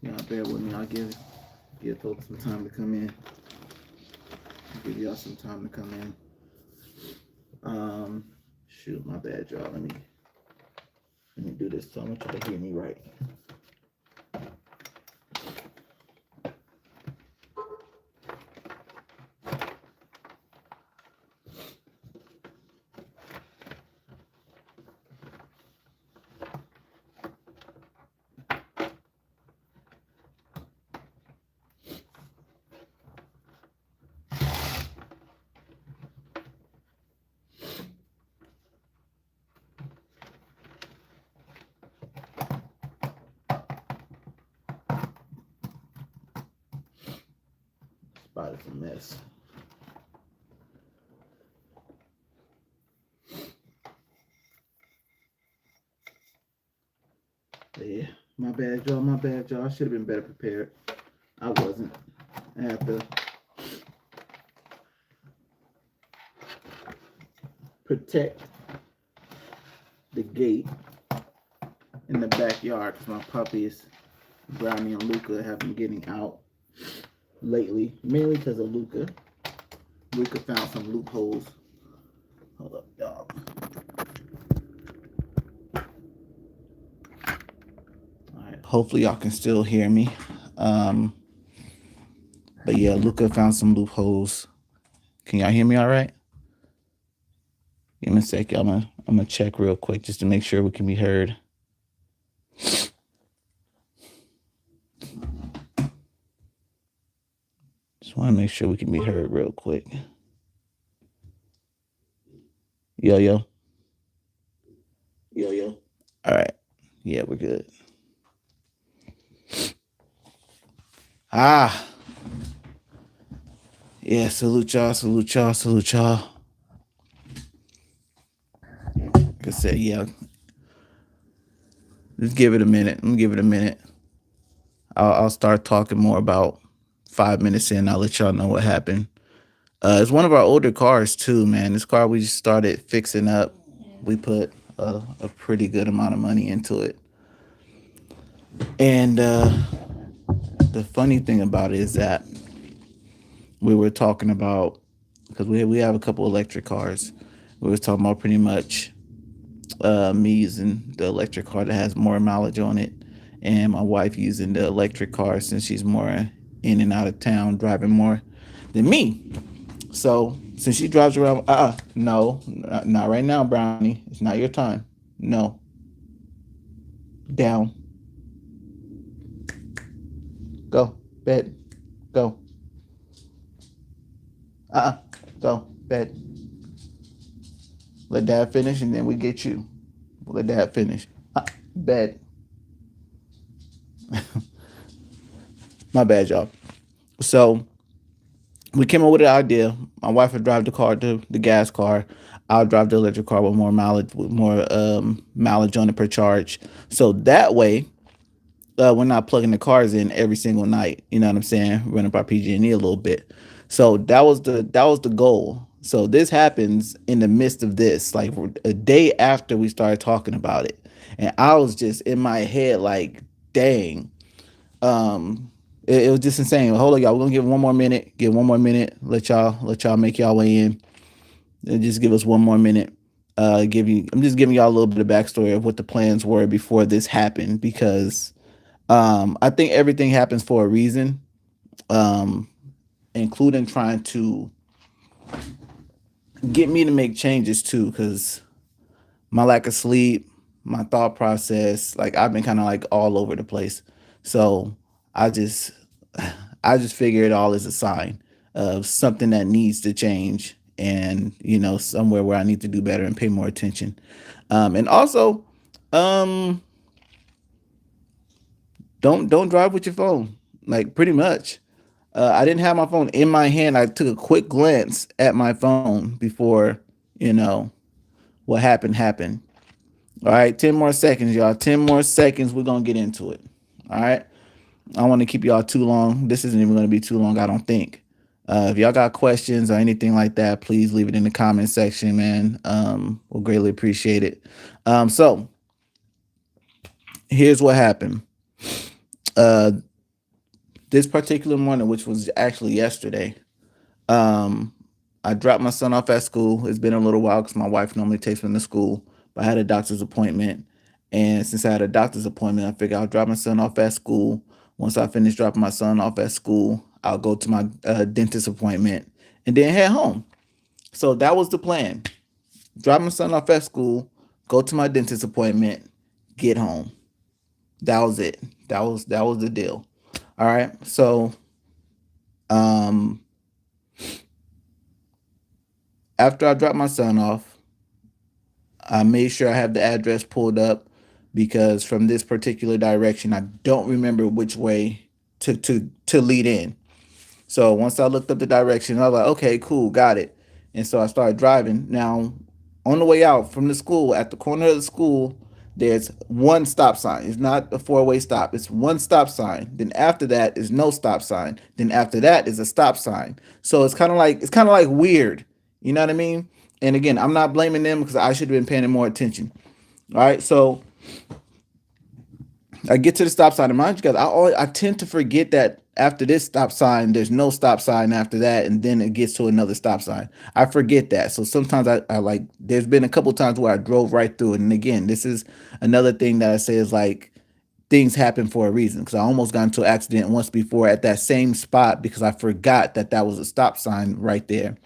Y'all bear with me. I'll give folks some time to come in. Give y'all some time to come in. Shoot, my bad, y'all. Let me do this so I want you to hear me right. Spot is a mess. Yeah, my bad, y'all. My bad, y'all. I should have been better prepared. I wasn't. I have to protect the gate in the backyard because my puppies, Brownie and Luca, have been getting out lately, mainly because of Luca. Luca found some loopholes. Hold up, y'all. All right. Hopefully, y'all can still hear me. But yeah, Luca found some loopholes. Can y'all hear me all right? Give me a sec, y'all. I'm gonna check real quick just to make sure we can be heard. Just want to make sure we can be heard real quick. Yo, yo. Yo, yo. All right. Yeah, we're good. Yeah, salute y'all, salute y'all, salute y'all. Like I said, yeah. Just give it a minute. Let me give it a minute. I'll start talking more about 5 minutes in. I'll let y'all know what happened. It's one of our older cars too, man. This car we just started fixing up. We put a pretty good amount of money into it. And the funny thing about it is that we were talking about, because we have a couple electric cars. We were talking about pretty much me using the electric car that has more mileage on it, and my wife using the electric car since she's more in and out of town, driving more than me. So since she drives around, no, not right now, Brownie. It's not your time. No. Down. Go. Bed. Go. Go. Bed. Let Dad finish, and then we get you. Let Dad finish. Bed. My bad, y'all. So we came up with an idea. My wife would drive the gas car. I'll drive the electric car with more mileage, mileage on it per charge. So that way, we're not plugging the cars in every single night. You know what I'm saying? Running up our PG&E a little bit. So that was the goal. So this happens in the midst of this, like a day after we started talking about it, and I was just in my head like, dang. It was just insane. Hold on, y'all. We're gonna give one more minute. Give one more minute. Let y'all make y'all way in. And just give us one more minute. I'm just giving y'all a little bit of backstory of what the plans were before this happened, because I think everything happens for a reason, including trying to get me to make changes too, because my lack of sleep, my thought process, like I've been kind of like all over the place. So I just I just figure it all is a sign of something that needs to change, and somewhere where I need to do better and pay more attention. And also, um don't drive with your phone. Like, pretty much. I didn't have my phone in my hand. I took a quick glance at my phone before, you know, what happened. All right, 10 more seconds, y'all. 10 more seconds. We're going to get into it. All right. I don't want to keep y'all too long. This isn't even going to be too long, I don't think. If y'all got questions or anything like that, please leave it in the comment section, man. We'll greatly appreciate it. So here's what happened. this particular morning, which was actually yesterday, um, I dropped my son off at school. It's been a little while because my wife normally takes him to school, but I had a doctor's appointment. And since I had a doctor's appointment, I figured I'll drop my son off at school. Once I finish dropping my son off at school, I'll go to my dentist appointment and then head home. So that was the plan. Drop my son off at school, go to my dentist appointment, get home. That was it. That was the deal. All right. So um after I dropped my son off, I made sure I have the address pulled up because from this particular direction, I don't remember which way to lead in. So once I looked up the direction, I was like, okay, cool, got it. And so I started driving. Now, on the way out from the school, at the corner of the school, there's one stop sign. It's not a four-way stop. It's one stop sign. Then after that is no stop sign. Then after that is a stop sign. So it's kind of like weird. You know what I mean? And again, I'm not blaming them because I should have been paying more attention. All right, so I get to the stop sign, and mind you guys, I tend to forget that after this stop sign, there's no stop sign after that, and then it gets to another stop sign. I forget that, so sometimes I like. There's been a couple times where I drove right through it, and again, this is another thing that I say is like things happen for a reason because I almost got into an accident once before at that same spot because I forgot that that was a stop sign right there.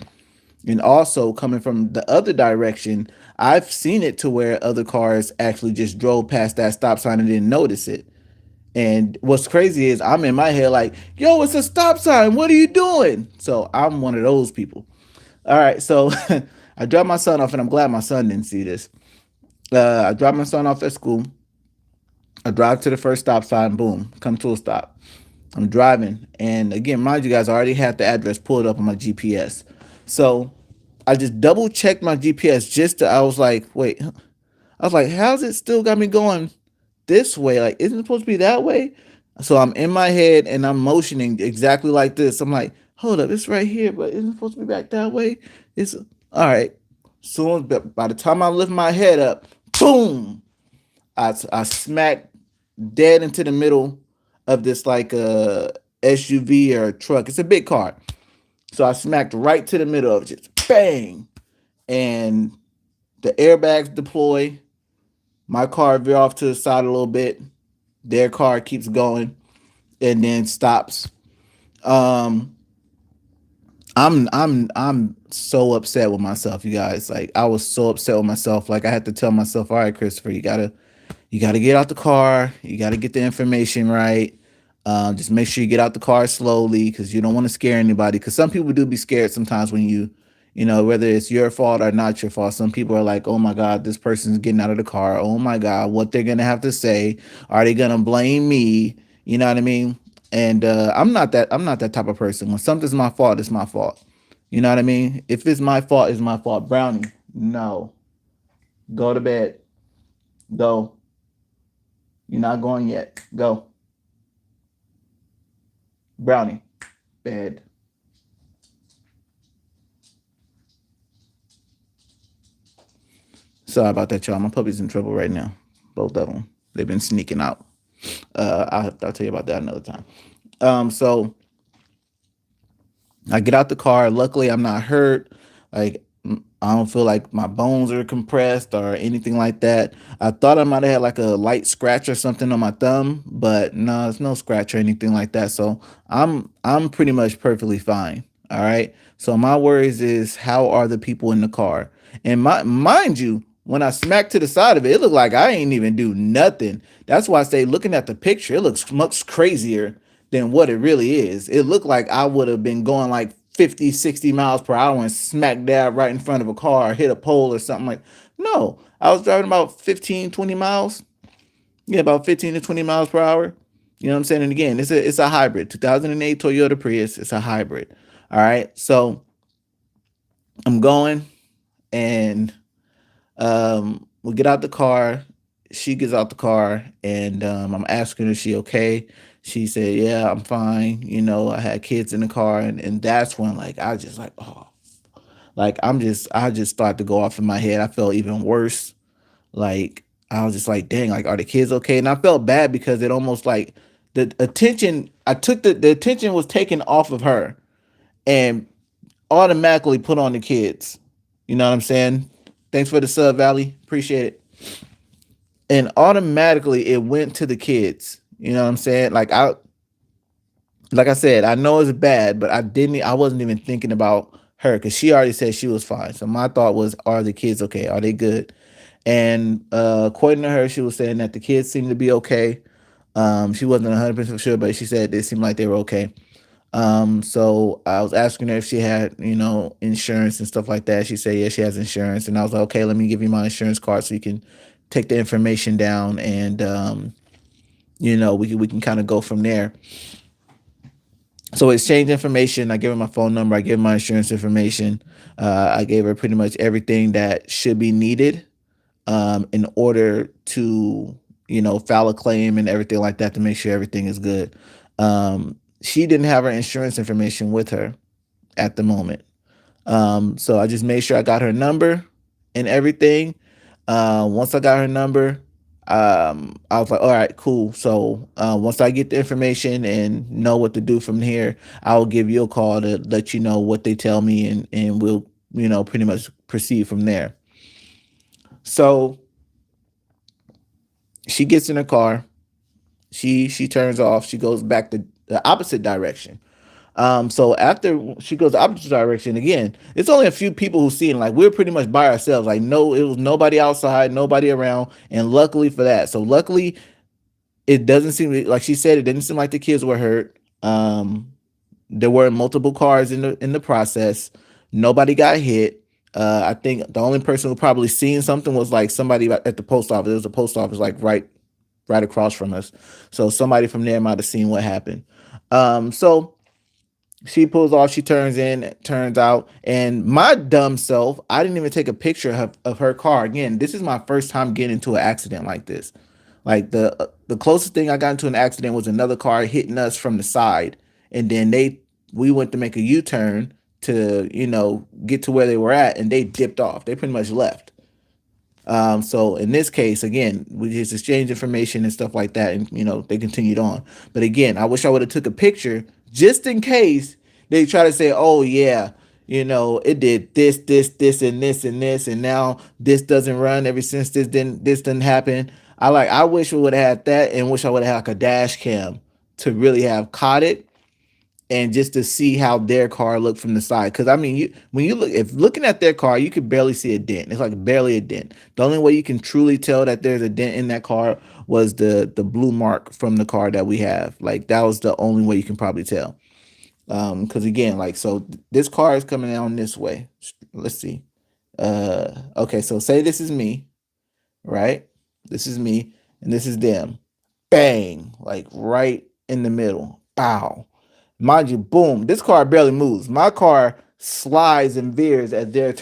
And also coming from the other direction, I've seen it to where other cars actually just drove past that stop sign and didn't notice it. And what's crazy is I'm in my head like, yo, it's a stop sign. What are you doing? So I'm one of those people. All right. So I dropped my son off, and I'm glad my son didn't see this. I dropped my son off at school. I drive to the first stop sign, boom, come to a stop. I'm driving. And again, mind you guys, I already had the address pulled up on my GPS. So I just double checked my GPS I was like, wait, I was like, how's it still got me going this way? Like, isn't it supposed to be that way? So I'm in my head and I'm motioning exactly like this. I'm like, hold up, it's right here, but isn't it supposed to be back that way? It's all right. So by the time I lift my head up, boom, I smacked dead into the middle of this like a SUV or a truck. It's a big car. So I smacked right to the middle of it, just bang. And the airbags deploy. My car veer off to the side a little bit. Their car keeps going and then stops. Um, I'm so upset with myself, you guys. Like I was so upset with myself. Like I had to tell myself, all right, Christopher, you gotta get out the car. You gotta get the information right. Just make sure you get out the car slowly because you don't want to scare anybody. Because some people do be scared sometimes when whether it's your fault or not your fault. Some people are like, oh my God, this person's getting out of the car. Oh my God, what they're gonna have to say? Are they gonna blame me? You know what I mean? And I'm not that type of person. When something's my fault, it's my fault. You know what I mean? If it's my fault, it's my fault. Brownie, no. Go to bed. Go. You're not going yet. Go. Brownie. Bed. Sorry about that, y'all. My puppy's in trouble right now. Both of them. They've been sneaking out. I'll tell you about that another time. So I get out the car. Luckily, I'm not hurt. Like I don't feel like my bones are compressed or anything like that. I thought I might have had like a light scratch or something on my thumb, but no, it's no scratch or anything like that. So I'm pretty much perfectly fine. All right. So my worries is how are the people in the car? And mind you, when I smacked to the side of it, it looked like I ain't even do nothing. That's why I say looking at the picture, it looks much crazier than what it really is. It looked like I would have been going like 50, 60 miles per hour and smack dab right in front of a car, or hit a pole or something like. No, I was driving about 15, 20 miles. Yeah, about 15 to 20 miles per hour. You know what I'm saying? And again, it's a hybrid. 2008 Toyota Prius. It's a hybrid. All right. So I'm going and we get out the car. She gets out the car, and I'm asking her, is she okay? She said, yeah, I'm fine. I had kids in the car, and that's when like I just like, oh, like I just started to go off in my head. I felt even worse. Like I was just like, dang, like are the kids okay? And I felt bad because it almost like the attention I took the attention was taken off of her and automatically put on the kids. You know what I'm saying? Thanks for the sub, Valley. Appreciate it. And automatically it went to the kids. You know what I'm saying? Like I said, I know it's bad, but I wasn't even thinking about her because she already said she was fine. So my thought was, are the kids okay? Are they good? And according to her, she was saying that the kids seemed to be okay. She wasn't 100% sure, but she said they seemed like they were okay. So I was asking her if she had, insurance and stuff like that. She said, yeah, she has insurance. And I was like, okay, let me give you my insurance card so you can take the information down and, we can kind of go from there. So exchange information. I gave her my phone number. I gave her my insurance information. I gave her pretty much everything that should be needed in order to, file a claim and everything like that to make sure everything is good. She didn't have her insurance information with her at the moment. So I just made sure I got her number and everything. Once I got her number, I was like, all right, cool. So once I get the information and know what to do from here, I'll give you a call to let you know what they tell me, and we'll, pretty much proceed from there. So she gets in her car. She turns off. She goes back to the opposite direction. So after she goes the opposite direction again, it's only a few people who see it. Like we're pretty much by ourselves. Like no, it was nobody outside, nobody around, and luckily for that. So luckily, it doesn't seem like she said it didn't seem like the kids were hurt. There were multiple cars in the process. Nobody got hit. I think the only person who probably seen something was like somebody at the post office. There was a post office like right across from us. So somebody from there might have seen what happened. So she pulls off, she turns in, turns out, and my dumb self, I didn't even take a picture of her car. Again, this is my first time getting into an accident like this. Like the closest thing I got into an accident was another car hitting us from the side, and then we went to make a U-turn to get to where they were at, and they dipped off. They pretty much left. So in this case, again, we just exchanged information and stuff like that, and they continued on. But again, I wish I would have took a picture just in case they try to say, "Oh yeah, it did this, and this, and this, and now this doesn't run ever since this didn't happen." I wish we would have had that, and wish I would have had like a dash cam to really have caught it and just to see how their car looked from the side. Because I mean, when you if looking at their car, you could barely see a dent. It's like barely a dent. The only way you can truly tell that there's a dent in that car was the blue mark from the car that we have. Like that was the only way you can probably tell. Because again, like so, this car is coming down this way. Let's see. Okay, so say this is me, right? This is me, and this is them. Bang! Like right in the middle. Bow. Mind you, boom, this car barely moves. My car slides and veers as they're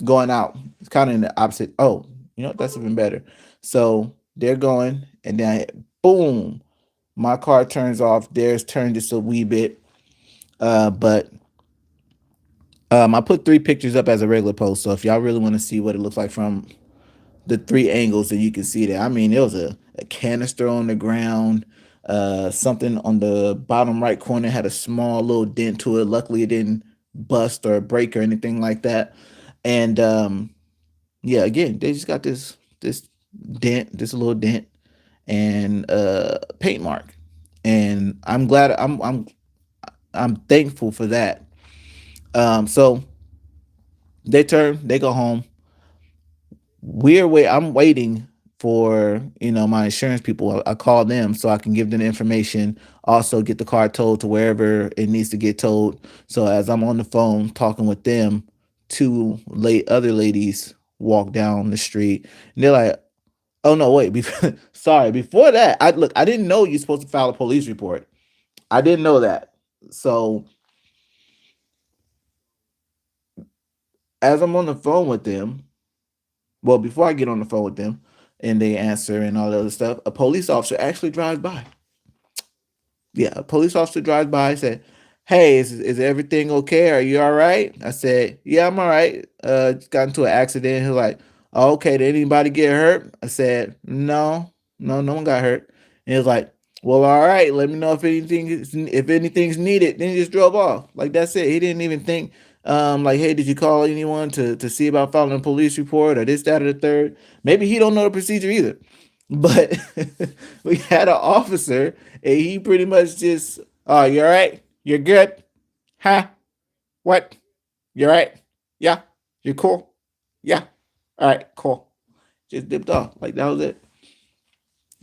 going out. It's kind of in the opposite. Oh, that's even better. So they're going, and then boom, my car turns off. Theirs turned just a wee bit. But I put 3 pictures up as a regular post. So if y'all really want to see what it looks like from the 3 angles, then you can see that. I mean, it was a canister on the ground. Something on the bottom right corner had a small little dent to it. Luckily, it didn't bust or break or anything like that. And yeah, again, they just got this dent, this little dent, and paint mark. And I'm glad. I'm thankful for that. So they go home. I'm waiting for my insurance people. I call them so I can give them the information, also get the car towed to wherever it needs to get towed. So as I'm on the phone talking with them, two late other ladies walk down the street, and they're like, oh no, wait, sorry, before that, I didn't know you're supposed to file a police report. I didn't know that. So as I'm on the phone with them, well, before I get on the phone with them and they answer and all that other stuff, a police officer actually drives by. Yeah, a police officer drives by and said, "Hey, is everything okay? Are you all right?" I said, "Yeah, I'm all right. Just got into an accident." He was like, "Oh, okay, did anybody get hurt?" I said, "No, no one got hurt." And he was like, Well, all right. Let me know if anything's needed. Then he just drove off. Like that's it. He didn't even think, like, hey, did you call anyone to see about filing a police report or this, that, or the third? Maybe he don't know the procedure either. But we had an officer, and he pretty much just, oh, you all right? You're good, huh? What? You're right? Yeah. You're cool. Yeah. All right. Cool. Just dipped off. Like that was it.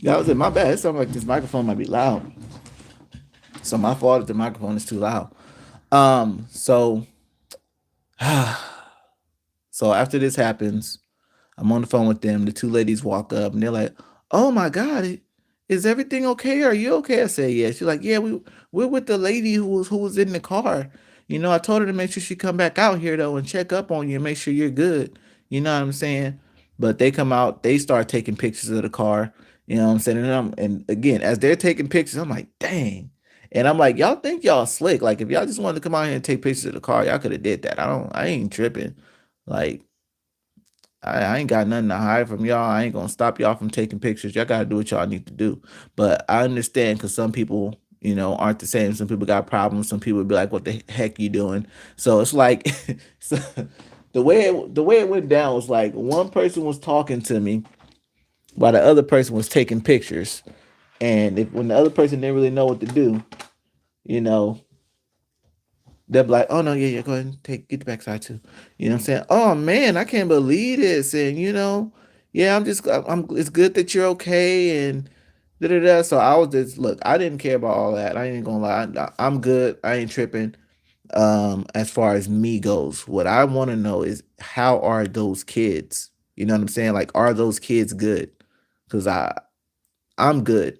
That was it. My bad. It sounded like this microphone might be loud. So my fault if the microphone is too loud. So so after this happens, I'm on the phone with them. The two ladies walk up and they're like, "Oh my God, is everything okay? Are you okay?" I said, "Yeah." She's like, "Yeah, we're with the lady who was in the car. You know, I told her to make sure she come back out here though and check up on you and make sure you're good. You know what I'm saying?" But they come out, they start taking pictures of the car. You know what I'm saying? And again, as they're taking pictures, I'm like, "Dang." And I'm like, y'all think y'all slick. Like, if y'all just wanted to come out here and take pictures of the car, y'all could have did that. I ain't tripping. Like, I ain't got nothing to hide from y'all. I ain't gonna stop y'all from taking pictures. Y'all gotta do what y'all need to do. But I understand because some people, aren't the same. Some people got problems. Some people be like, "What the heck you doing?" So it's like, so the way it went down was like one person was talking to me while the other person was taking pictures, and when the other person didn't really know what to do, you know, they'll be like, "Oh no, yeah, yeah, go ahead and get the backside too." You know what I'm saying? "Oh man, I can't believe this," and yeah, it's good that you're okay, and da da da. So I was just look, I didn't care about all that. I ain't gonna lie, I'm good. I ain't tripping. As far as me goes, what I want to know is how are those kids? You know what I'm saying? Like, are those kids good? Because I'm good.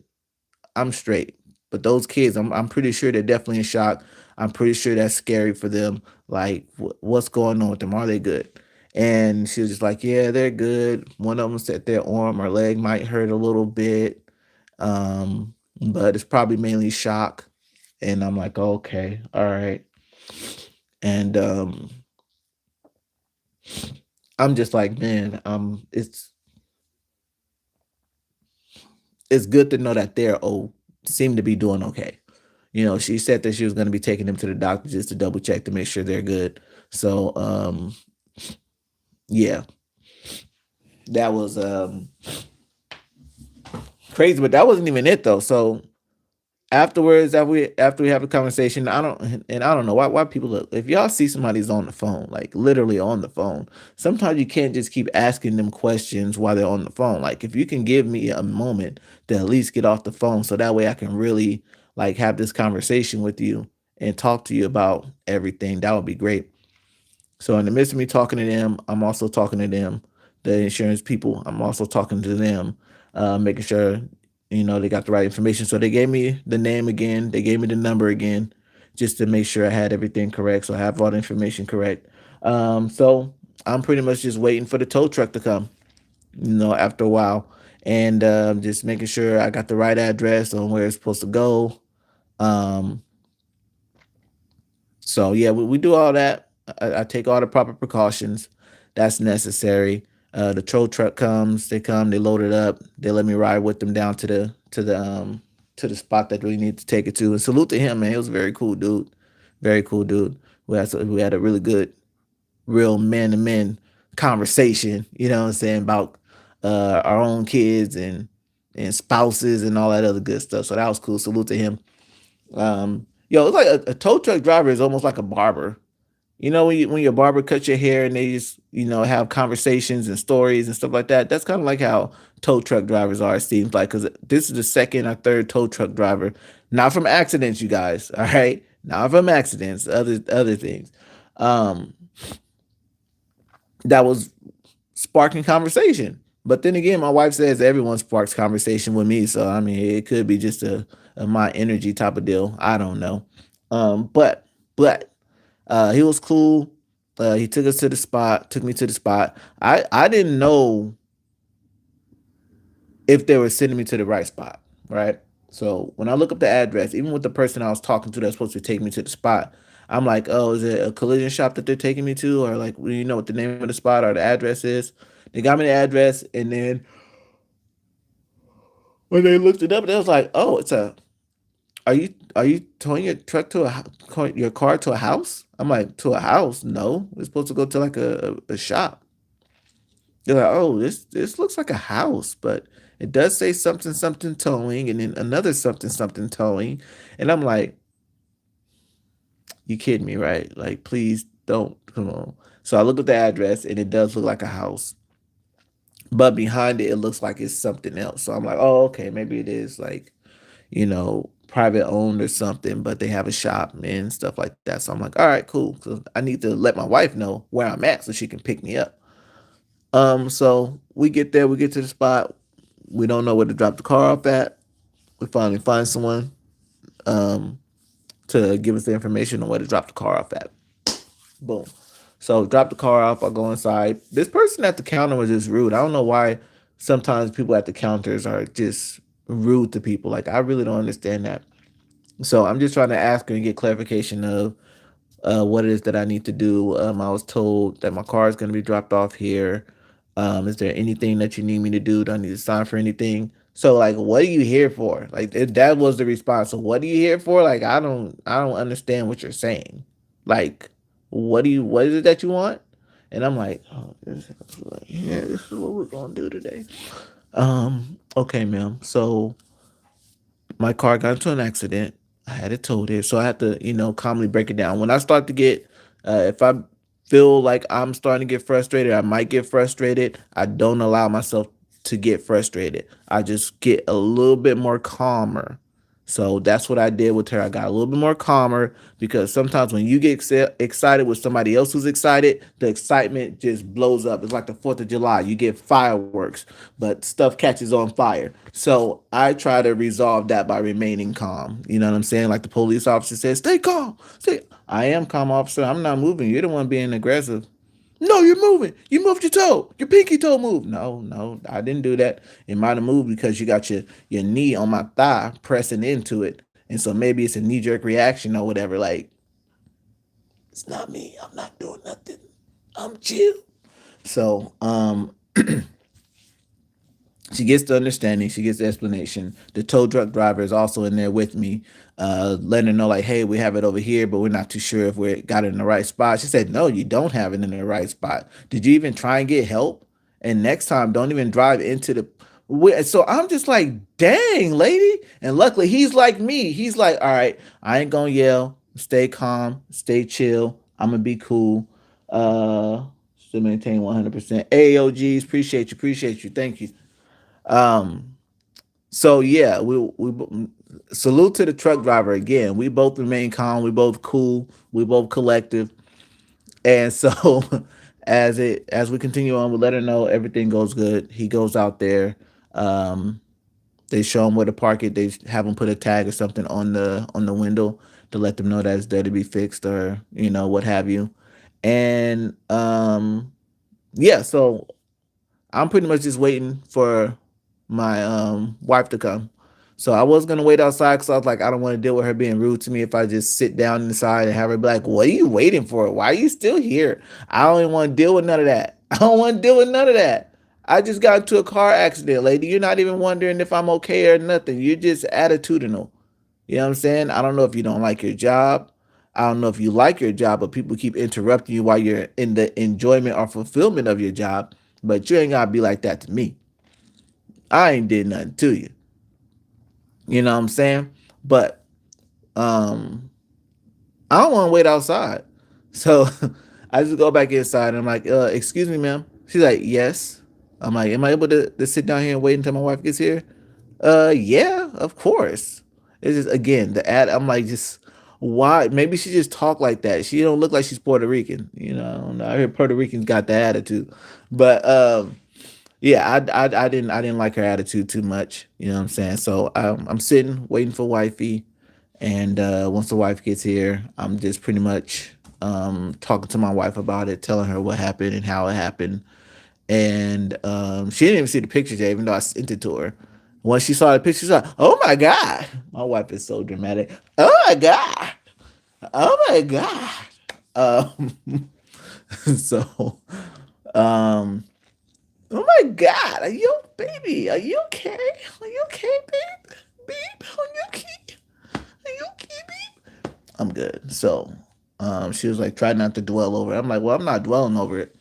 I'm straight. But those kids, I'm pretty sure they're definitely in shock. I'm pretty sure that's scary for them. Like, what's going on with them? Are they good? And she was just like, yeah, they're good. One of them said their arm or leg might hurt a little bit, but it's probably mainly shock. And I'm like, okay, all right. And I'm just like, man, it's good to know that they're seem to be doing okay. She said that she was going to be taking them to the doctor just to double check to make sure they're good. So, yeah, that was crazy, but that wasn't even it though. So afterwards, after we have a conversation, I don't know why people look. If y'all see somebody's on the phone, like literally on the phone, sometimes you can't just keep asking them questions while they're on the phone. Like if you can give me a moment to at least get off the phone, so that way I can really like have this conversation with you and talk to you about everything, that would be great. So in the midst of me talking to them, I'm also talking to them, the insurance people. I'm also talking to them, making sure they got the right information. So they gave me the name again. They gave me the number again, just to make sure I had everything correct. So I have all the information correct. So I'm pretty much just waiting for the tow truck to come. After a while, and just making sure I got the right address on where it's supposed to go. Um, so yeah, we do all that. I take all the proper precautions that's necessary. The tow truck comes, they come, they load it up, they let me ride with them down to the spot that we need to take it to. And salute to him, man. He was a very cool dude. Very cool dude. We had a really good, real man to man conversation, what I'm saying, about our own kids and spouses and all that other good stuff. So that was cool. Salute to him. It's like a tow truck driver is almost like a barber. When your barber cuts your hair and they just have conversations and stories and stuff like that. That's kind of like how tow truck drivers are. It seems like because this is the second or third tow truck driver, not from accidents, you guys. All right, not from accidents. Other things, um, that was sparking conversation. But then again, my wife says everyone sparks conversation with me. So I mean, it could be just a my energy type of deal. I don't know. But he was cool. He took me to the spot. I didn't know if they were sending me to the right spot, right? So when I look up the address, even with the person I was talking to that's supposed to take me to the spot, I'm like, oh, is it a collision shop that they're taking me to, or like, you know what the name of the spot or the address is? They got me the address, and then When they looked it up, they was like, "Oh, it's a are you towing your truck to your car to a house?" I'm like, "To a house? No, we're supposed to go to like a shop." They're like, "Oh, this looks like a house, but it does say something something towing, and then another something something towing." And I'm like, "You kidding me, right? Like, please don't come on." So I look at the address, and it does look like a house, but behind it, it looks like it's something else. So I'm like, "Oh, okay, maybe it is like, private owned or something, but they have a shop and stuff like that." So I'm like, all right, cool. So I need to let my wife know where I'm at so she can pick me up. So we get there, we get to the spot. We don't know where to drop the car off at. We finally find someone um to give us the information on where to drop the car off at. Boom. So drop the car off, I go inside. This person at the counter was just rude. I don't know why sometimes people at the counters are just rude to people. Like I really don't understand that. So I'm just trying to ask her and get clarification of what it is that I need to do. I was told that my car is going to be dropped off here. Is there anything that you need me to do? Do I need to sign for anything? So like, what are you here for? Like that was the response. So what are you here for? Like I don't understand what you're saying. Like what is it that you want? And I'm like, oh, this is what we're gonna do today. Okay, ma'am. So my car got into an accident. I had it towed here, so I had to, calmly break it down. When I start to get, if I feel like I'm starting to get frustrated, I might get frustrated. I don't allow myself to get frustrated. I just get a little bit more calmer. So that's what I did with her. I got a little bit more calmer because sometimes when you get excited with somebody else who's excited, the excitement just blows up. It's like the 4th of July. You get fireworks, but stuff catches on fire. So I try to resolve that by remaining calm. You know what I'm saying? Like the police officer says, stay calm. I am calm, officer. I'm not moving. You're the one being aggressive. No, you're moving. You moved your toe. Your pinky toe moved. No, no, I didn't do that. It might have moved because you got your knee on my thigh pressing into it. And so maybe it's a knee jerk reaction or whatever. Like, it's not me. I'm not doing nothing. I'm chill. So, she gets the understanding, she gets the explanation. The tow truck driver is also in there with me, letting her know, like, hey, we have it over here, but we're not too sure if we got it in the right spot. She said, no, you don't have it in the right spot. Did you even try and get help? And next time, don't even drive into the. So I'm just like, dang, lady. And luckily, he's like me. He's like, all right, I ain't gonna yell. Stay calm, stay chill. I'm gonna be cool. Still maintain 100%. AOGs, appreciate you. Thank you. Um, so yeah, we salute to the truck driver again. We both remain calm. We both cool. We both collective. And so as we continue on, we let her know everything goes good. He goes out there. Um, they show him where to park it. They have him put a tag or something on the window to let them know that it's there to be fixed or what have you. And yeah, so I'm pretty much just waiting for my wife to come. So I was gonna wait outside because I was like, I don't want to deal with her being rude to me if I just sit down inside and have her be like, "What are you waiting for? Why are you still here?" I don't even want to deal with none of that. I don't want to deal with none of that. I just got into a car accident, lady. You're not even wondering if I'm okay or nothing. You're just attitudinal. You know what I'm saying? I don't know if you don't like your job. I don't know if you like your job, but people keep interrupting you while you're in the enjoyment or fulfillment of your job. But you ain't gotta be like that to me. I ain't did nothing to you. You know what I'm saying? But um I don't want to wait outside. So I just go back inside and I'm like, excuse me, ma'am. She's like, yes. I'm like, am I able to sit down here and wait until my wife gets here? Yeah, of course. It's just again the ad. I'm like, just why? Maybe she just talk like that. She don't look like she's Puerto Rican. I don't know. I heard Puerto Ricans got the attitude, but yeah, I didn't like her attitude too much. You know what I'm saying? So I'm sitting waiting for wifey, and once the wife gets here, I'm just pretty much talking to my wife about it, telling her what happened and how it happened. And she didn't even see the pictures yet, even though I sent it to her. Once she saw the pictures, she's like, "Oh my god!" My wife is so dramatic. Oh my god! Oh my god! Um, so, um, oh my god, are you baby? Are you okay? Are you okay, I'm good. So she was like, try not to dwell over it. I'm like, well, I'm not dwelling over it.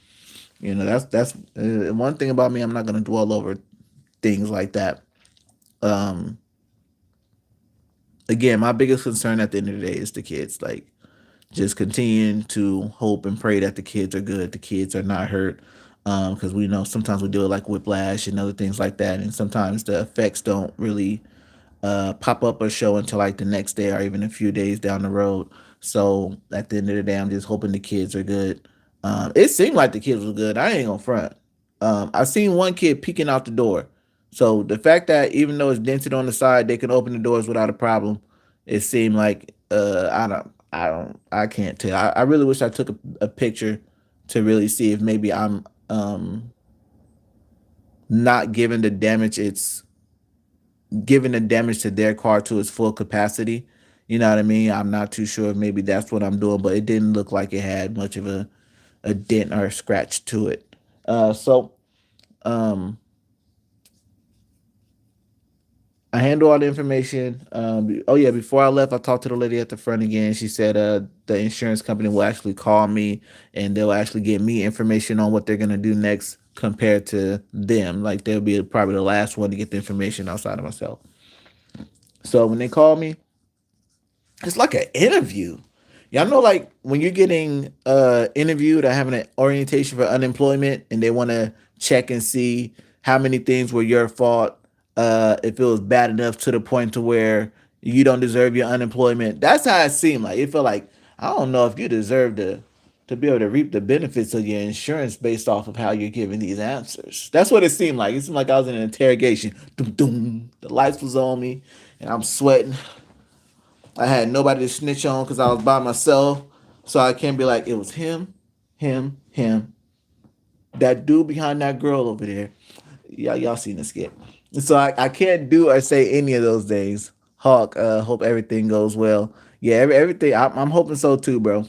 That's one thing about me. I'm not gonna dwell over things like that. Um, Again, my biggest concern at the end of the day is the kids. Like, just continuing to hope and pray that the kids are good, the kids are not hurt. Because we know sometimes we deal with like whiplash and other things like that, and sometimes the effects don't really pop up or show until like the next day or even a few days down the road. So at the end of the day, I'm just hoping the kids are good. It seemed like the kids were good. I ain't gonna front. I seen one kid peeking out the door. So the fact that even though it's dented on the side, they can open the doors without a problem. It seemed like I can't tell. I really wish I took a picture to really see if maybe I'm not giving the damage to their car to its full capacity. You know what I mean? I'm not too sure if maybe that's what I'm doing, but it didn't look like it had much of a dent or a scratch to it. So um, I handle all the information. Oh yeah, before I left, I talked to the lady at the front again. She said the insurance company will actually call me and they'll actually give me information on what they're gonna do next compared to them. Like they'll be probably the last one to get the information outside of myself. So when they call me, it's like an interview. Y'all know, like when you're getting interviewed or having an orientation for unemployment, and they want to check and see how many things were your fault, if it was bad enough to the point to where you don't deserve your unemployment. That's how it seemed like. It felt like I don't know if you deserve to be able to reap the benefits of your insurance based off of how you're giving these answers. That's what it seemed like. It seemed like I was in an interrogation. Doom, doom. The lights was on me, and I'm sweating. I had nobody to snitch on because I was by myself. So I can't be like, it was him, him. That dude behind that girl over there. Y'all seen the skit. So I can't do or say any of those things. Hawk, hope everything goes well. Yeah, everything. I'm hoping so too, bro.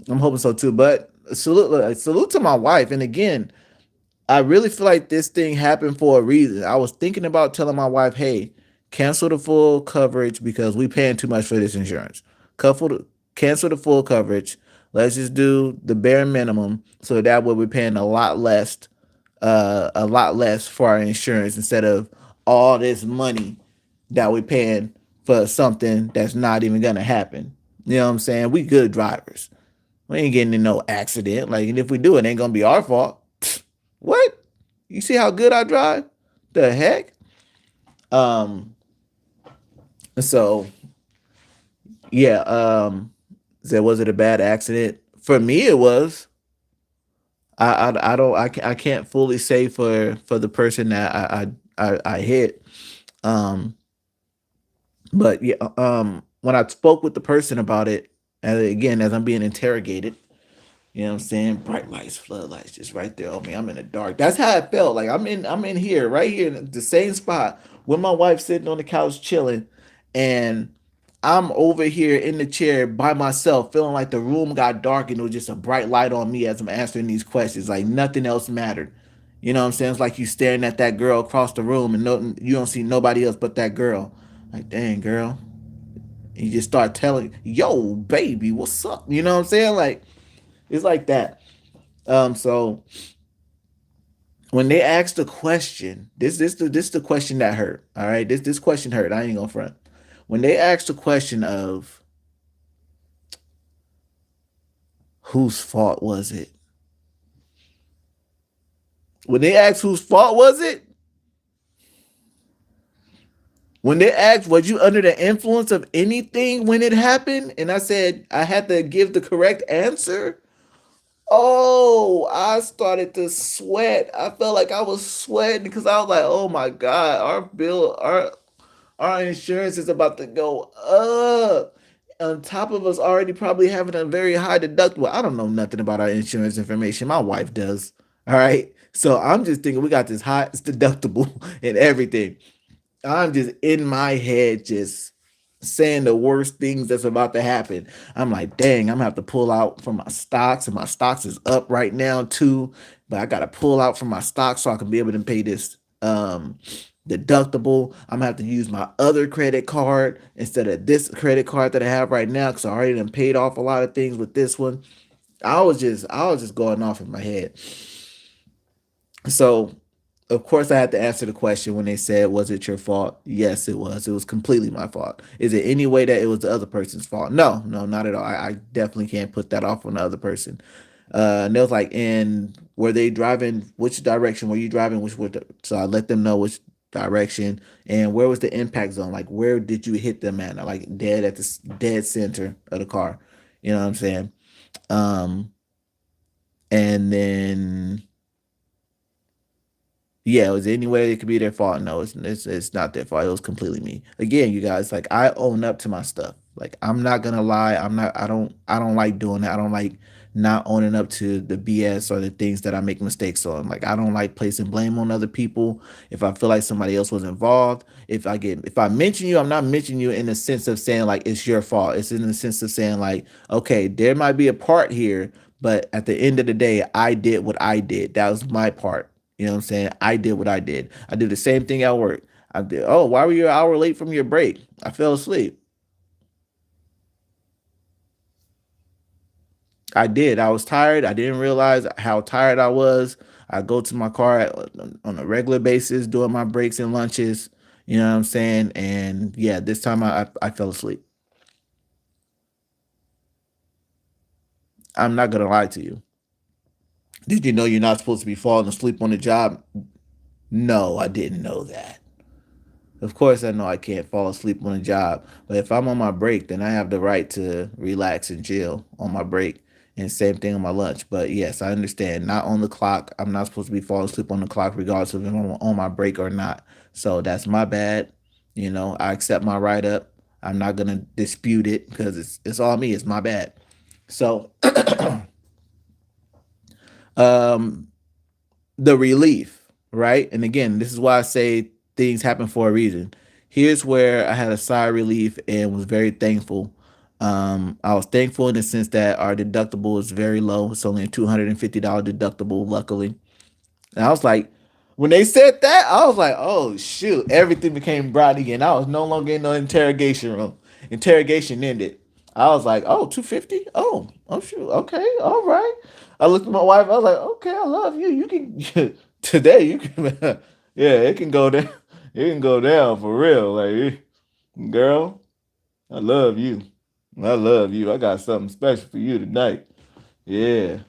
I'm hoping so too. But salute to my wife. And again, I really feel like this thing happened for a reason. I was thinking about telling my wife, "Hey, cancel the full coverage because we paying too much for this insurance. Cancel the full coverage. Let's just do the bare minimum so that way we're paying a lot less for our insurance instead of all this money that we're paying for something that's not even gonna happen. You know what I'm saying? We good drivers. We ain't getting in no accident. Like, and if we do, it ain't gonna be our fault. What? You see how good I drive? The heck? Um. So yeah. So was it a bad accident? For me, it was. I don't. I can't fully say for the person that I hit. Um. But yeah. When I spoke with the person about it, and again, as I'm being interrogated, you know what I'm saying? Bright lights, floodlights, just right there on me. I'm in the dark. That's how it felt. Like I'm in here, right here, in the same spot with my wife sitting on the couch chilling, and I'm over here in the chair by myself, feeling like the room got dark and it was just a bright light on me as I'm answering these questions. Like nothing else mattered. You know what I'm saying? It's like you staring at that girl across the room and you don't see nobody else but that girl. Like, dang, girl. And you just start telling, yo, baby, what's up? You know what I'm saying? Like, it's like that. So when they asked the question, this the question that hurt. All right, this question hurt. I ain't gonna front. When they asked the question of whose fault was it, when they asked whose fault was it, when they asked was you under the influence of anything when it happened, and I said I had to give the correct answer. Oh, I started to sweat. I felt like I was sweating because I was like, "Oh my God, our insurance is about to go up." On top of us already probably having a very high deductible. I don't know nothing about our insurance information. My wife does. All right. So I'm just thinking we got this highest deductible and everything. I'm just in my head, just saying the worst things that's about to happen. I'm like, dang, I'm gonna have to pull out from my stocks, and my stocks is up right now too. But I gotta pull out from my stocks so I can be able to pay this. deductible. I'm gonna have to use my other credit card instead of this credit card that I have right now because I already done paid off a lot of things with this one. I was just going off in my head. So of course I had to answer the question when they said, was it your fault? Yes, it was. It was completely my fault. Is it any way that it was the other person's fault? No, no, not at all. I definitely can't put that off on the other person. And they was like, and were they driving, which direction were you driving? So I let them know which direction and where was the impact zone? Like, where did you hit them at? Like, dead at the dead center of the car. You know what I'm saying? Um, and then yeah, it was any way it could be their fault. No, it's not their fault. It was completely me. Again, you guys, like I own up to my stuff. Like I'm not gonna lie. I don't like doing that. I don't like not owning up to the BS or the things that I make mistakes on. Like I don't like placing blame on other people. If I feel like somebody else was involved, if I mention you, I'm not mentioning you in the sense of saying like it's your fault. It's in the sense of saying like, okay, there might be a part here, but at the end of the day, I did what I did. That was my part. You know what I'm saying? I did what I did. I did the same thing at work. I did. Oh, why were you an hour late from your break? I fell asleep. I did. I was tired. I didn't realize how tired I was. I go to my car on a regular basis doing my breaks and lunches. You know what I'm saying? And yeah, this time I fell asleep. I'm not gonna lie to you. Did you know you're not supposed to be falling asleep on the job? No, I didn't know that. Of course, I know I can't fall asleep on a job, but if I'm on my break, then I have the right to relax and chill on my break. And same thing on my lunch. But yes, I understand. Not on the clock. I'm not supposed to be falling asleep on the clock, regardless of if I'm on my break or not. So that's my bad. I accept my write up. I'm not gonna dispute it because it's all me. It's my bad. So, um, the relief, right? And again, this is why I say things happen for a reason. Here's where I had a sigh of relief and was very thankful. I was thankful in the sense that our deductible is very low. It's only a $250 deductible, luckily. And I was like, when they said that, I was like, oh shoot, everything became bright again. I was no longer in the interrogation room. Interrogation ended. I was like, oh, 250? Oh shoot. Okay, all right. I looked at my wife, I was like, okay, I love you. You can today you can yeah, it can go down. It can go down for real. Like girl, I love you. I love you. I got something special for you tonight. Yeah.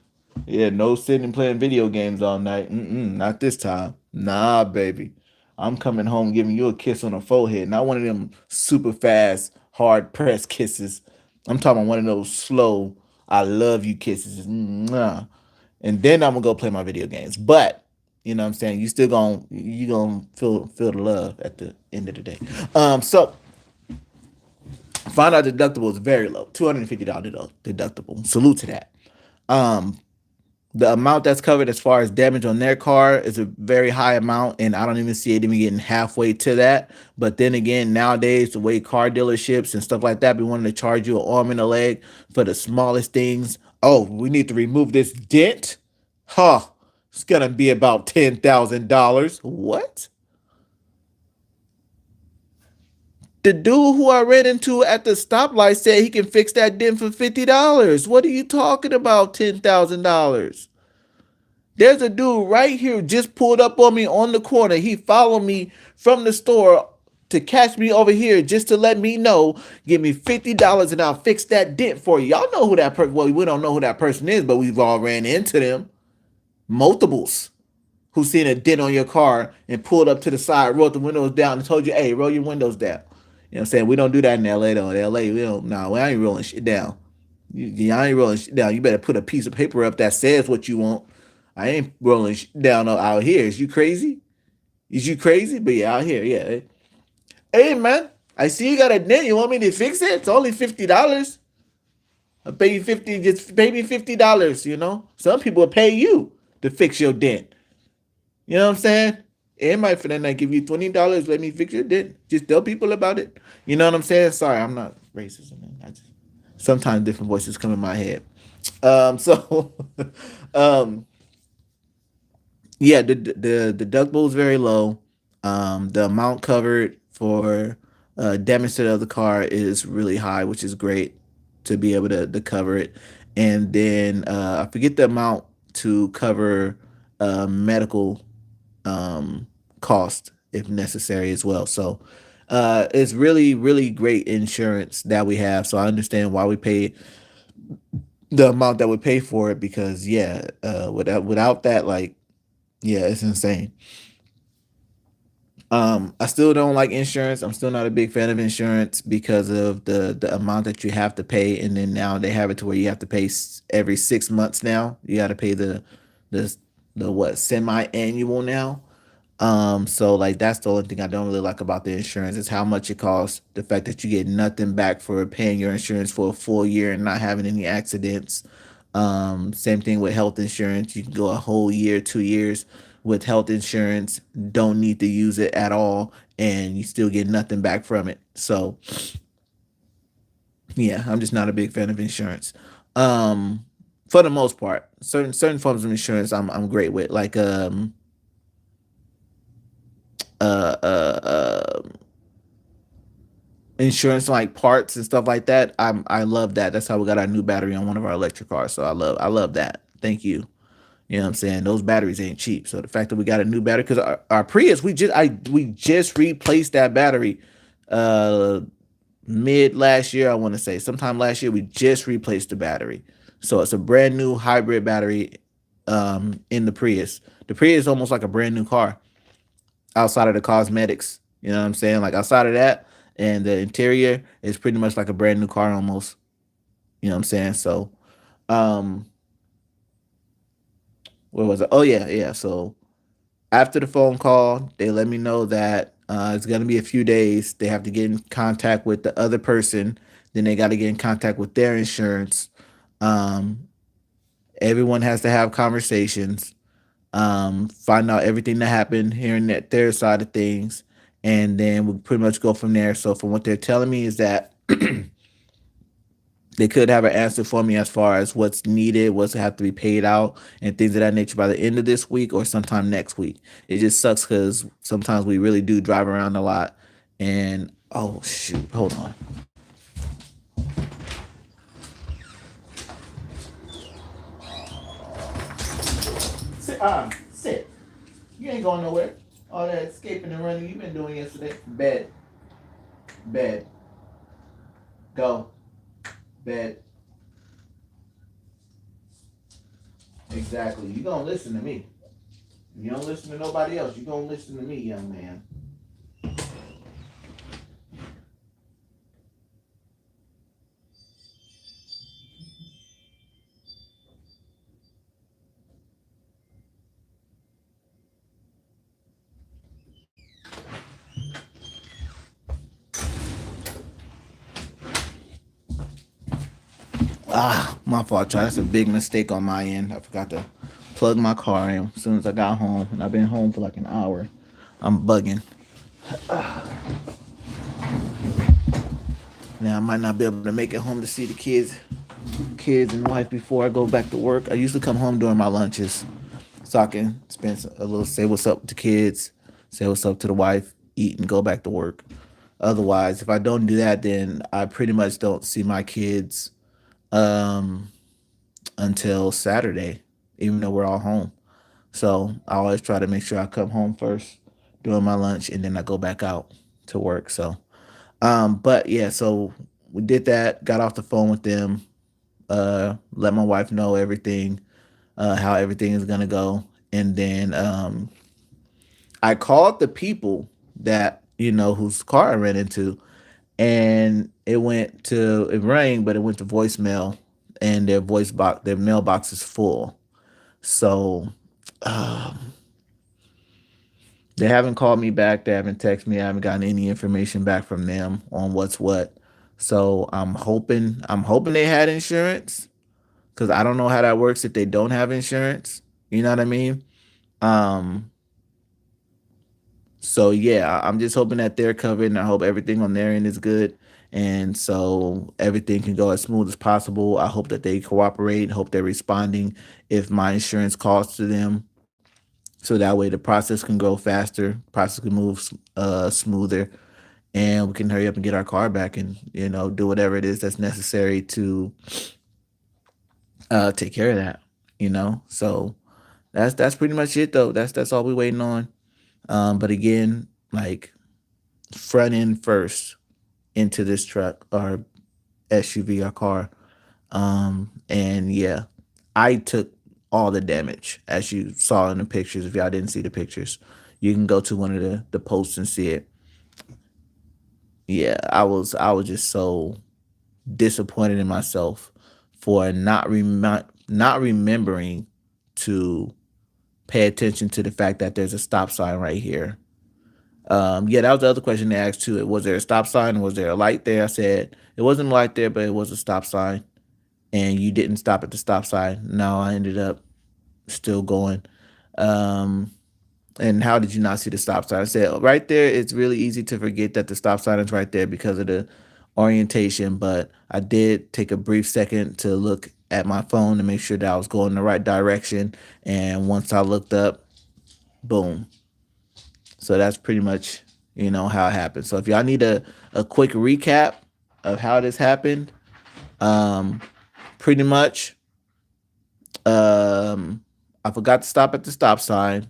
Yeah, no sitting and playing video games all night. Not this time. Nah, baby. I'm coming home giving you a kiss on the forehead. Not one of them super fast, hard press kisses. I'm talking about one of those slow, I love you kisses. Mwah. And then I'm gonna go play my video games. But you know what I'm saying? You gonna feel the love at the end of the day. So find out deductible is very low. $250 deductible. Salute to that. Um, the amount that's covered as far as damage on their car is a very high amount, and I don't even see it even getting halfway to that. But then again, nowadays the way car dealerships and stuff like that be wanting to charge you an arm and a leg for the smallest things. Oh, we need to remove this dent. Huh? It's gonna be about $10,000. What? The dude who I ran into at the stoplight said he can fix that dent for $50. What are you talking about? $10,000. There's a dude right here just pulled up on me on the corner. He followed me from the store to catch me over here just to let me know, give me $50 and I'll fix that dent for you. Y'all know who that person, well, we don't know who that person is, but we've all ran into them. Multiples who seen a dent on your car and pulled up to the side, rolled the windows down and told you, hey, roll your windows down. You know what I'm saying? We don't do that in LA though. In LA, we don't, no, we ain't rolling shit down. I ain't rolling shit down. You better put a piece of paper up that says what you want. I ain't rolling down out here. Is you crazy? Is you crazy? But yeah, out here, yeah. Hey man, I see you got a dent. You want me to fix it? It's only $50. I'll pay you 50. Just pay me $50. Some people will pay you to fix your dent. You know what I'm saying? It might for that night give you $20. Let me fix your dent. Just tell people about it. You know what I'm saying? Sorry, I'm not racist. Man. Sometimes different voices come in my head. So, um, yeah, the deductible is very low. The amount covered for damage to the other car is really high, which is great to be able to cover it. And then I forget the amount to cover medical um, cost if necessary as well. So it's really, really great insurance that we have. So I understand why we pay the amount that we pay for it because yeah, without that, like yeah, it's insane. I still don't like insurance. I'm still not a big fan of insurance because of the amount that you have to pay, and then now they have it to where you have to pay every 6 months. Now you got to pay the the what semi-annual now. So like that's the only thing I don't really like about the insurance is how much it costs. The fact that you get nothing back for paying your insurance for a full year and not having any accidents. Same thing with health insurance. You can go a whole year, 2 years with health insurance, don't need to use it at all, and you still get nothing back from it. So yeah, I'm just not a big fan of insurance. Um, for the most part, certain forms of insurance I'm great with, like uh uh uh insurance like parts and stuff like that. I love that. That's how we got our new battery on one of our electric cars. So I love that. Thank you. You know what I'm saying? Those batteries ain't cheap. So the fact that we got a new battery, because our Prius, we just replaced that battery uh mid last year, I want to say. Sometime last year, we just replaced the battery. So it's a brand new hybrid battery in the Prius. The Prius is almost like a brand new car outside of the cosmetics. You know what I'm saying? Like outside of that, and the interior is pretty much like a brand new car almost. You know what I'm saying? So, um, what was it? Oh yeah, yeah. So after the phone call, they let me know that it's gonna be a few days. They have to get in contact with the other person. Then they got to get in contact with their insurance. Um, Everyone has to have conversations, find out everything that happened, hearing that their side of things, and then we'll pretty much go from there. So from what they're telling me is that they could have an answer for me as far as what's needed, what's have to be paid out, and things of that nature by the end of this week or sometime next week. It just sucks because sometimes we really do drive around a lot. And oh shoot, hold on. Sit. You ain't going nowhere. All that escaping and running you've been doing yesterday. Bed, bed, go, bed. Exactly. You gonna listen to me. You don't listen to nobody else. You gonna listen to me, young man. My fault, Charlie. That's a big mistake on my end. I forgot to plug my car in as soon as I got home, and I've been home for like an hour. I'm bugging. Now I might not be able to make it home to see the kids and wife before I go back to work. I usually come home during my lunches, so I can spend a little, say what's up with the kids, say what's up to the wife, eat, and go back to work. Otherwise, if I don't do that, then I pretty much don't see my kids um, until Saturday, even though we're all home. So I always try to make sure I come home first during my lunch, and then I go back out to work. So, but yeah, so we did that. Got off the phone with them. Let my wife know everything, how everything is gonna go, and then I called the people that whose car I ran into, and it rang, but it went to voicemail, and their mailbox is full. So um, they haven't called me back. They haven't texted me. I haven't gotten any information back from them on what's what. So I'm hoping they had insurance because I don't know how that works if they don't have insurance. You know what I mean? Um, So yeah, I'm just hoping that they're covered, and I hope everything on their end is good, and so everything can go as smooth as possible. I hope that they cooperate. Hope they're responding if my insurance calls to them. so that way the process can go faster, process can move smoother, and we can hurry up and get our car back and do whatever it is that's necessary to take care of that. So that's pretty much it though. That's all we're waiting on. But again, like front end first into this truck or SUV or car. And yeah, I took all the damage as you saw in the pictures. If y'all didn't see the pictures, you can go to one of the posts and see it. Yeah, I was just so disappointed in myself for not remembering to pay attention to the fact that there's a stop sign right here. Yeah, that was the other question they asked too. Was there a stop sign? Was there a light there? I said it wasn't a light there, but it was a stop sign. And you didn't stop at the stop sign. No, I ended up still going. Um, and how did you not see the stop sign? I said right there. It's really easy to forget that the stop sign is right there because of the orientation. But I did take a brief second to look at my phone to make sure that I was going the right direction. And once I looked up, boom. So that's pretty much how it happened. So if y'all need a quick recap of how this happened, um, pretty much, I forgot to stop at the stop sign.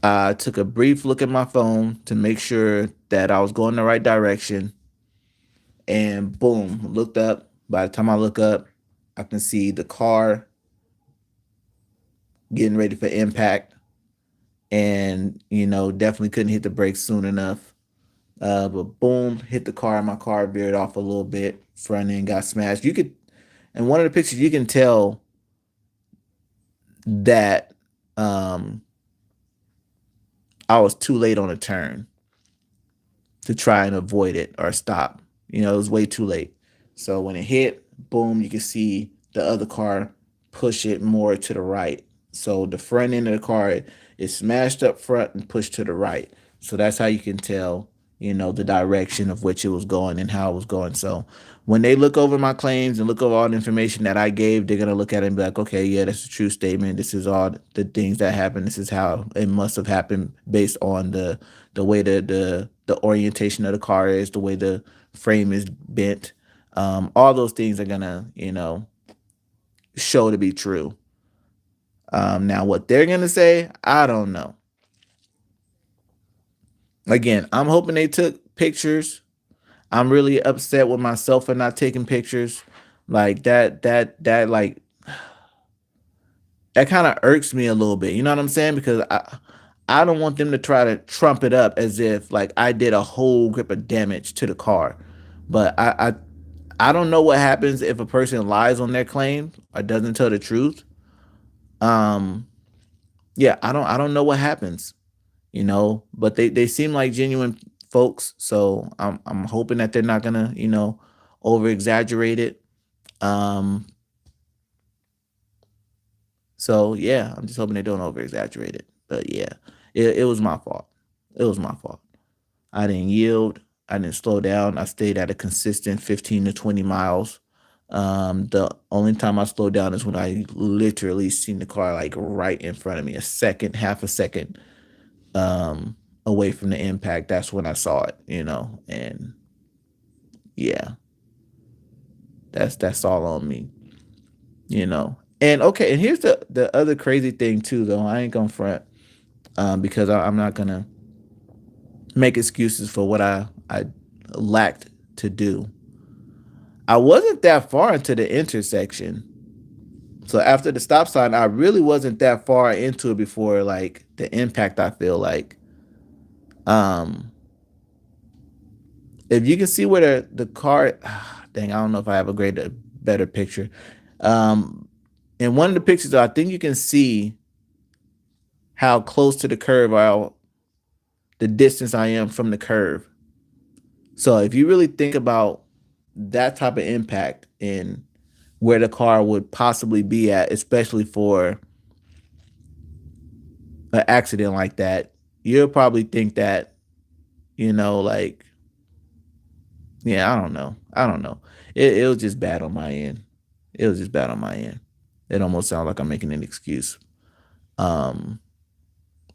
I took a brief look at my phone to make sure that I was going the right direction, and boom, looked up. By the time I look up, I can see the car getting ready for impact, and definitely couldn't hit the brakes soon enough. But boom, hit the car. My car veered off a little bit. Front end got smashed. You could, in one of the pictures, you can tell that um, I was too late on a turn to try and avoid it or stop. It was way too late. So when it hit, boom, you can see the other car push it more to the right. So the front end of the car is smashed up front and pushed to the right. So that's how you can tell, the direction of which it was going and how it was going. So when they look over my claims and look over all the information that I gave, they're gonna look at it and be like, okay, yeah, that's a true statement. This is all the things that happened. This is how it must have happened based on the way the orientation of the car is, the way the frame is bent. All those things are gonna, show to be true. Now what they're gonna say, I don't know. Again, I'm hoping they took pictures. I'm really upset with myself for not taking pictures. Like that kind of irks me a little bit. You know what I'm saying? Because I don't want them to try to trump it up as if like I did a whole grip of damage to the car. But I don't know what happens if a person lies on their claim or doesn't tell the truth. Um yeah, I don't know what happens, but they seem like genuine folks, so I'm hoping that they're not gonna, over exaggerate it. Um so yeah, I'm just hoping they don't over exaggerate it. But yeah, it was my fault. It was my fault. I didn't yield. I didn't slow down. I stayed at a consistent 15 to 20 miles. The only time I slowed down is when I literally seen the car like right in front of me, a second, half a second away from the impact. That's when I saw it, and yeah, that's all on me, you know. And okay, and here's the other crazy thing too, though. I ain't gonna front, because I'm not gonna make excuses for what I lacked to do. I wasn't that far into the intersection. So after the stop sign, I really wasn't that far into it before like the impact, I feel like. Um if you can see where the car dang, I don't know if I have a greater better picture. Um in one of the pictures I think you can see how close to the curve, how the distance I am from the curve. So if you really think about that type of impact and where the car would possibly be at, especially for an accident like that, you'll probably think that, like, yeah, I don't know. I don't know. It was just bad on my end. It was just bad on my end. It almost sounds like I'm making an excuse. Um,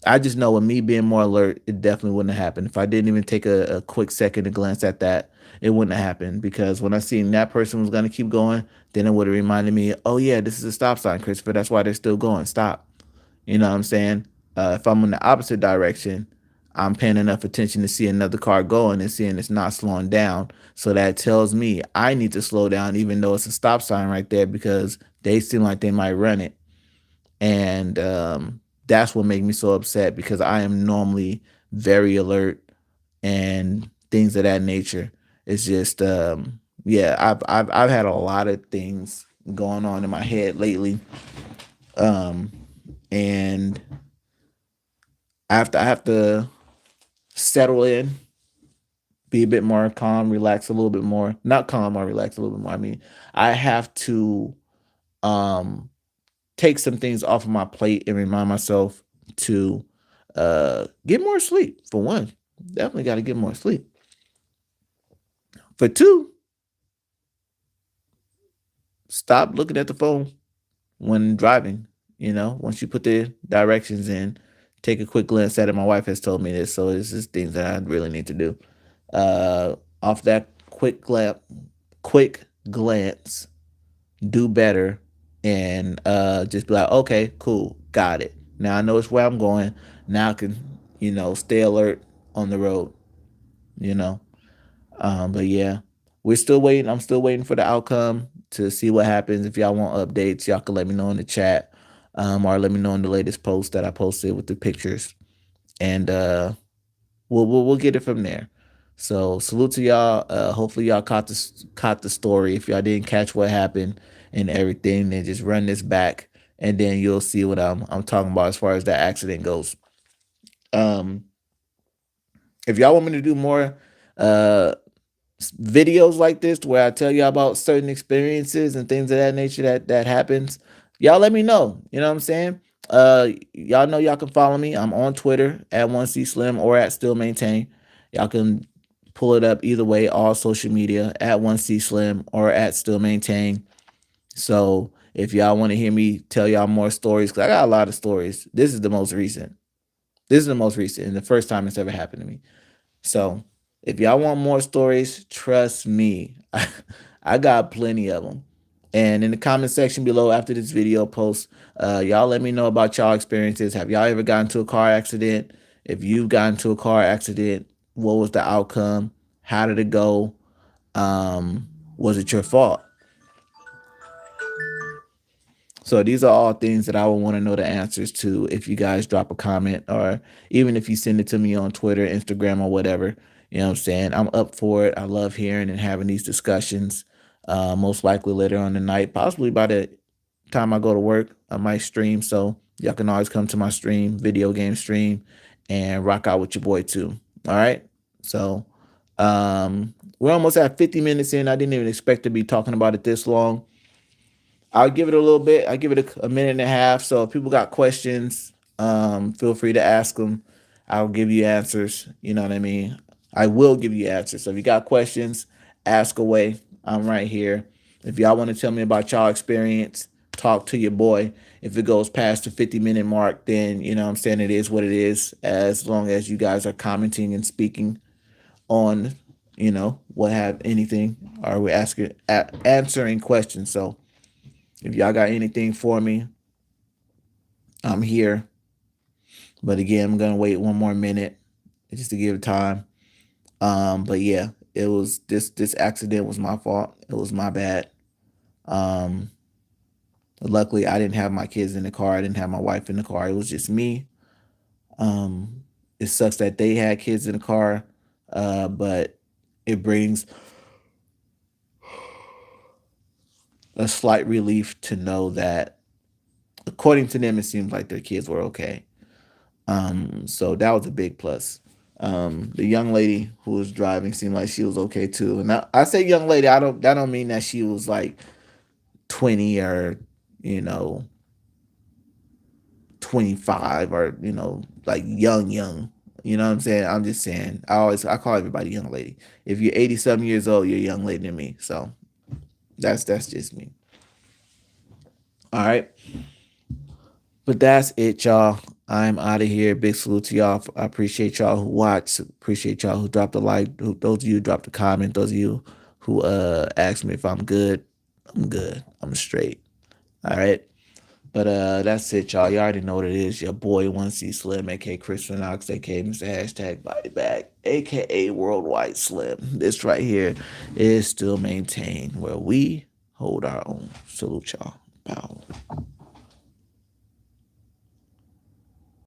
I just know with me being more alert, it definitely wouldn't have happened. If I didn't even take a quick second to glance at that, it wouldn't have happened because when I seen that person was gonna keep going, then it would have reminded me, oh yeah, this is a stop sign, Christopher. That's why they're still going. Stop. You know what I'm saying? If I'm in the opposite direction, I'm paying enough attention to see another car going and seeing it's not slowing down. So that tells me I need to slow down, even though it's a stop sign right there, because they seem like they might run it. And that's what made me so upset because I am normally very alert and things of that nature. It's just yeah, I've had a lot of things going on in my head lately. Um and I have to settle in, be a bit more calm, relax a little bit more. Not calm or relax a little bit more. I mean, I have to um take some things off of my plate and remind myself to get more sleep for one. Definitely got to get more sleep. For two, stop looking at the phone when driving. Once you put the directions in, take a quick glance at it. My wife has told me this, so it's just things that I really need to do. Off that quick glance, do better, and just be like, okay, cool, got it. Now I know it's where I'm going. Now I can, stay alert on the road. You know, but yeah, we're still waiting. I'm still waiting for the outcome to see what happens. If y'all want updates, y'all can let me know in the chat, or let me know in the latest post that I posted with the pictures, and we'll get it from there. So salute to y'all. Hopefully y'all caught the story. If y'all didn't catch what happened and everything, then just run this back, and then you'll see what I'm talking about as far as that accident goes. Um, if y'all want me to do more uh videos like this where I tell you about certain experiences and things of that nature that happens, y'all let me know. You know what I'm saying? Y'all know y'all can follow me. I'm on Twitter at 1C Slim or at Still Maintain. Y'all can pull it up either way, all social media at 1C Slim or at Still Maintain. So if y'all want to hear me tell y'all more stories, because I got a lot of stories. This is the most recent. This is the most recent and the first time it's ever happened to me. So if y'all want more stories, trust me, I got plenty of them. And in the comment section below after this video post, y'all let me know about y'all experiences. Have y'all ever gotten into a car accident? If you've gotten into a car accident, what was the outcome? How did it go? Um, was it your fault? So these are all things that I would want to know the answers to if you guys drop a comment or even if you send it to me on Twitter, Instagram, or whatever. You know what I'm saying? I'm up for it. I love hearing and having these discussions. Most likely later on the night, possibly by the time I go to work, I might stream. So y'all can always come to my stream, video game stream, and rock out with your boy too. All right. So we're almost at 50 minutes in. I didn't even expect to be talking about it this long. I'll give it a little bit. I give it a minute and a half. So if people got questions, feel free to ask them. I'll give you answers. You know what I mean? I will give you answers. So if you got questions, ask away. I'm right here. If y'all want to tell me about y'all experience, talk to your boy. If it goes past the 50-minute mark, then you know what I'm saying, it is what it is. As long as you guys are commenting and speaking on, what have anything, or we're answering questions. So if y'all got anything for me, I'm here. But again, I'm gonna wait one more minute just to give time. But yeah, it was this accident was my fault. It was my bad. Um, luckily I didn't have my kids in the car. I didn't have my wife in the car. It was just me. Um, it sucks that they had kids in the car, but it brings a slight relief to know that, according to them, it seems like their kids were okay. So that was a big plus. The young lady who was driving seemed like she was okay too. And I say young lady, that don't mean that she was like 20 or, you know, 25 or, like young. You know what I'm saying? I'm just saying, I call everybody young lady. If you're 80-something years old, you're a young lady to me. So that's just me. All right. But that's it, y'all. I'm out of here. Big salute to y'all. I appreciate y'all who watched. Appreciate y'all who dropped a like. Those of you who dropped a comment. Those of you who asked me if I'm good. I'm good. I'm straight. All right. But that's it, y'all. You already know what it is. Your boy 1C Slim, aka Chris Knox, aka Mr. Hashtag Body Bag, aka Worldwide Slim. This right here is still maintained where we hold our own. Salute y'all. Pow.